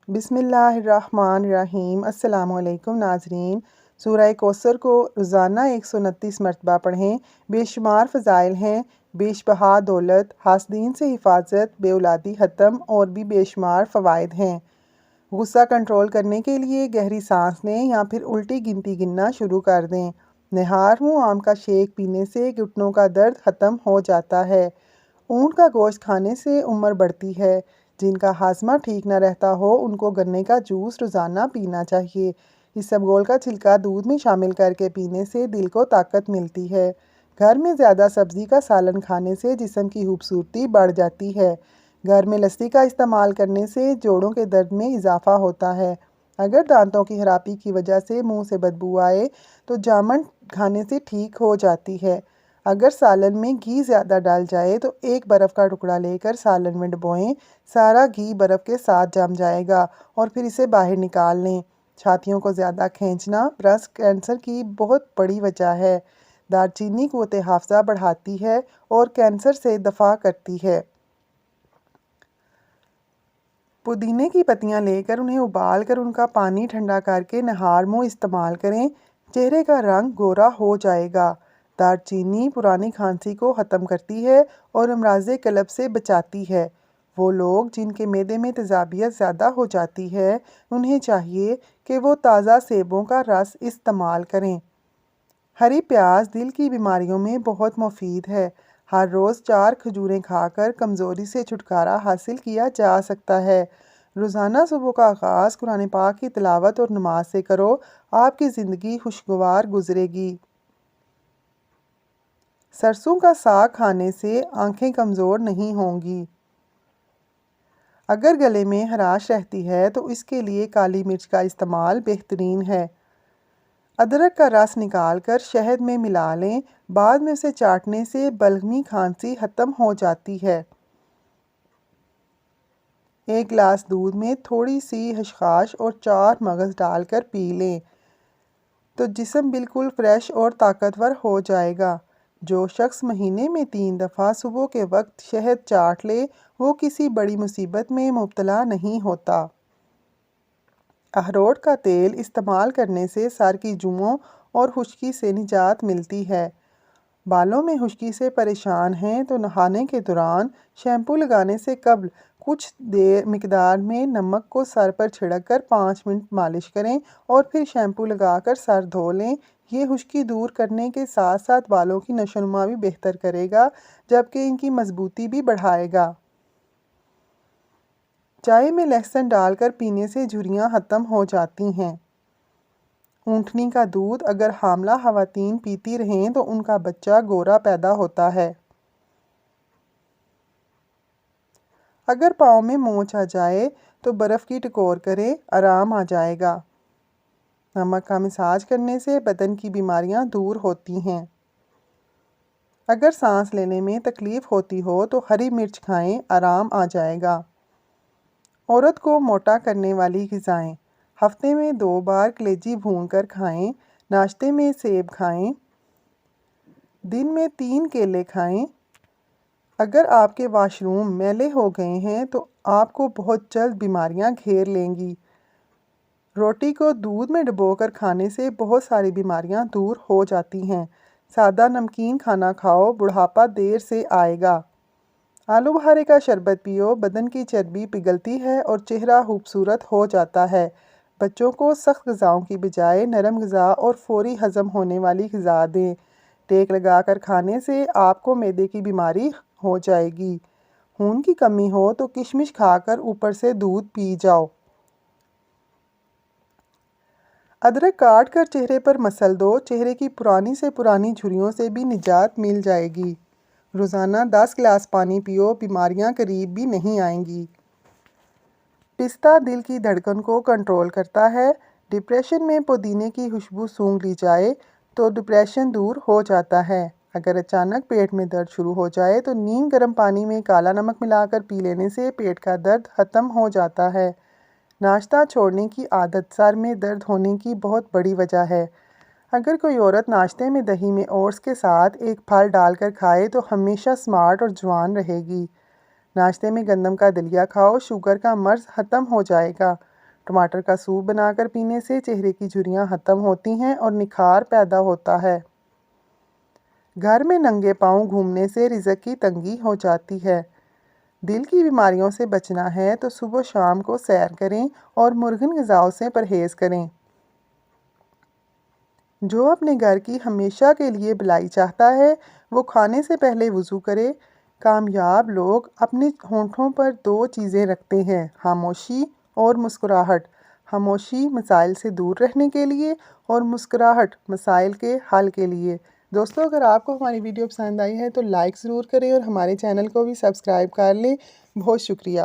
بسم اللہ الرحمن الرحیم۔ السلام علیکم ناظرین۔ سورہ کوثر کو روزانہ 129 مرتبہ پڑھیں۔ بے شمار فضائل ہیں، بیش بہا دولت، حاسدین سے حفاظت، بے اولادی ختم اور بھی بے شمار فوائد ہیں۔ غصہ کنٹرول کرنے کے لیے گہری سانس لیں یا پھر الٹی گنتی گننا شروع کر دیں۔ نہار منہ آم کا شیک پینے سے گھٹنوں کا درد ختم ہو جاتا ہے۔ اونٹ کا گوشت کھانے سے عمر بڑھتی ہے۔ جن کا ہاضمہ ٹھیک نہ رہتا ہو ان کو گنے کا جوس روزانہ پینا چاہیے۔ اسبگول کا چھلکا دودھ میں شامل کر کے پینے سے دل کو طاقت ملتی ہے۔ گھر میں زیادہ سبزی کا سالن کھانے سے جسم کی خوبصورتی بڑھ جاتی ہے۔ گھر میں لسی کا استعمال کرنے سے جوڑوں کے درد میں اضافہ ہوتا ہے۔ اگر دانتوں کی خرابی کی وجہ سے منہ سے بدبو آئے تو جامن کھانے سے ٹھیک ہو جاتی ہے۔ اگر سالن میں گھی زیادہ ڈال جائے تو ایک برف کا ٹکڑا لے کر سالن میں ڈبوئیں، سارا گھی برف کے ساتھ جم جائے گا اور پھر اسے باہر نکال لیں۔ چھاتیوں کو زیادہ کھینچنا برسٹ کینسر کی بہت بڑی وجہ ہے۔ دار چینی قوت حافظہ بڑھاتی ہے اور کینسر سے دفاع کرتی ہے۔ پودینے کی پتیاں لے کر انہیں ابال کر ان کا پانی ٹھنڈا کر کے نہار منہ استعمال کریں، چہرے کا رنگ گورا ہو جائے گا۔ دار چینی پرانی کھانسی کو ختم کرتی ہے اور امراض قلب سے بچاتی ہے۔ وہ لوگ جن کے معدے میں تیزابیت زیادہ ہو جاتی ہے انہیں چاہیے کہ وہ تازہ سیبوں کا رس استعمال کریں۔ ہری پیاز دل کی بیماریوں میں بہت مفید ہے۔ ہر روز 4 کھجوریں کھا کر کمزوری سے چھٹکارا حاصل کیا جا سکتا ہے۔ روزانہ صبح کا آغاز قرآن پاک کی تلاوت اور نماز سے کرو، آپ کی زندگی خوشگوار گزرے گی۔ سرسوں کا ساگ کھانے سے آنکھیں کمزور نہیں ہوں گی۔ اگر گلے میں خراش رہتی ہے تو اس کے لیے کالی مرچ کا استعمال بہترین ہے۔ ادرک کا رس نکال کر شہد میں ملا لیں، بعد میں اسے چاٹنے سے بلغمی کھانسی ختم ہو جاتی ہے۔ 1 گلاس دودھ میں تھوڑی سی خسخاش اور 4 مغز ڈال کر پی لیں تو جسم بالکل فریش اور طاقتور ہو جائے گا۔ جو شخص مہینے میں 3 دفعہ صبح کے وقت شہد چاٹ لے وہ کسی بڑی مصیبت میں مبتلا نہیں ہوتا۔ اخروٹ کا تیل استعمال کرنے سے سر کی جوؤں اور خشکی سے نجات ملتی ہے۔ بالوں میں خشکی سے پریشان ہیں تو نہانے کے دوران شیمپو لگانے سے قبل کچھ دیر مقدار میں نمک کو سر پر چھڑک کر 5 منٹ مالش کریں اور پھر شیمپو لگا کر سر دھو لیں۔ یہ خشکی دور کرنے کے ساتھ ساتھ بالوں کی نشو و نما بھی بہتر کرے گا جبکہ ان کی مضبوطی بھی بڑھائے گا۔ چائے میں لہسن ڈال کر پینے سے جھریاں ختم ہو جاتی ہیں۔ اونٹنی کا دودھ اگر حاملہ خواتین پیتی رہیں تو ان کا بچہ گورا پیدا ہوتا ہے۔ اگر پاؤں میں مونچھ آ جائے تو برف کی ٹکور کریں، آرام آ جائے گا۔ نمک کا مساج کرنے سے بدن کی بیماریاں دور ہوتی ہیں۔ اگر سانس لینے میں تکلیف ہوتی ہو تو ہری مرچ کھائیں، آرام آ جائے گا۔ عورت کو موٹا کرنے والی غذائیں: ہفتے میں 2 بار کلیجی بھون کر کھائیں، ناشتے میں سیب کھائیں، دن میں 3 کیلے کھائیں۔ اگر آپ کے واش روم میلے ہو گئے ہیں تو آپ کو بہت جلد بیماریاں گھیر لیں گی۔ روٹی کو دودھ میں ڈبو کر کھانے سے بہت ساری بیماریاں دور ہو جاتی ہیں۔ سادہ نمکین کھانا کھاؤ، بڑھاپا دیر سے آئے گا۔ آلو بخارے کا شربت پیو، بدن کی چربی پگھلتی ہے اور چہرہ خوبصورت ہو جاتا ہے۔ بچوں کو سخت غذاؤں کی بجائے نرم غذا اور فوری ہضم ہونے والی غذا دیں۔ ٹیک لگا کر کھانے سے آپ کو معدے کی بیماری ہو جائے گی۔ خون کی کمی ہو تو کشمش کھا کر اوپر سے دودھ پی جاؤ۔ ادرک کاٹ کر چہرے پر مسل دو، چہرے کی پرانی سے پرانی جھریوں سے بھی نجات مل جائے گی۔ روزانہ 10 گلاس پانی پیو، بیماریاں قریب بھی نہیں آئیں گی۔ پستہ دل کی دھڑکن کو کنٹرول کرتا ہے۔ ڈپریشن میں پودینے کی خوشبو سونگھ لی جائے تو ڈپریشن دور ہو جاتا ہے۔ اگر اچانک پیٹ میں درد شروع ہو جائے تو نیم گرم پانی میں کالا نمک ملا کر پی لینے سے پیٹ کا درد ختم ہو جاتا ہے۔ ناشتہ چھوڑنے کی عادت سر میں درد ہونے کی بہت بڑی وجہ ہے۔ اگر کوئی عورت ناشتے میں دہی میں اوٹس کے ساتھ ایک پھل ڈال کر کھائے تو ہمیشہ سمارٹ اور جوان رہے گی۔ ناشتے میں گندم کا دلیا کھاؤ، شوگر کا مرض ختم ہو جائے گا۔ ٹماٹر کا سوپ بنا کر پینے سے چہرے کی جھریاں ختم ہوتی ہیں اور نکھار پیدا ہوتا ہے۔ گھر میں ننگے پاؤں گھومنے سے رزق کی تنگی ہو جاتی ہے۔ دل کی بیماریوں سے بچنا ہے تو صبح و شام کو سیر کریں اور مرغن غذاؤں سے پرہیز کریں۔ جو اپنے گھر کی ہمیشہ کے لیے بھلائی چاہتا ہے وہ کھانے سے پہلے وضو کرے۔ کامیاب لوگ اپنے ہونٹوں پر 2 چیزیں رکھتے ہیں، خاموشی اور مسکراہٹ۔ خاموشی مسائل سے دور رہنے کے لیے اور مسکراہٹ مسائل کے حل کے لیے۔ دوستو، اگر آپ کو ہماری ویڈیو پسند آئی ہے تو لائک ضرور کریں اور ہمارے چینل کو بھی سبسکرائب کر لیں۔ بہت شکریہ۔